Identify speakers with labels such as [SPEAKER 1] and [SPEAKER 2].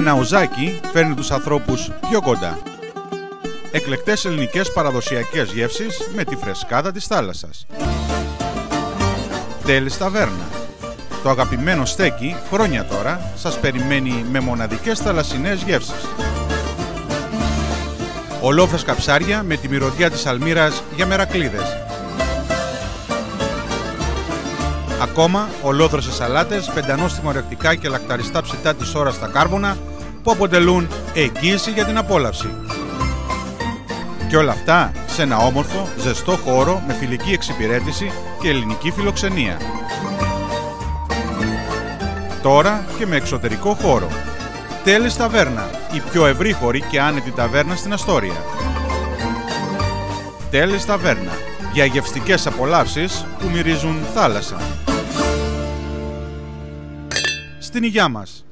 [SPEAKER 1] Ένα οζάκι φέρνει τους ανθρώπους πιο κοντά. Εκλεκτές ελληνικές παραδοσιακές γεύσεις με τη φρεσκάδα της θάλασσας. Τέλης Ταβέρνα. Το αγαπημένο στέκι χρόνια τώρα σας περιμένει με μοναδικές θαλασσινές γεύσεις. Ολόφρεσκα ψάρια με τη μυρωδιά της αλμύρας για μερακλείδες. Ακόμα ολόδροσες σαλάτες, πεντανόστιμα ορεκτικά και λακταριστά ψητά της ώρας στα κάρβουνα που αποτελούν εγγύηση για την απόλαυση. Και όλα αυτά σε ένα όμορφο, ζεστό χώρο με φιλική εξυπηρέτηση και ελληνική φιλοξενία. Τώρα και με εξωτερικό χώρο. Τέλης Ταβέρνα, η πιο ευρύχωρη και άνετη ταβέρνα στην Αστόρια. Τέλης Ταβέρνα, για γευστικές απολαύσεις που μυρίζουν θάλασσα. Στην υγειά μας.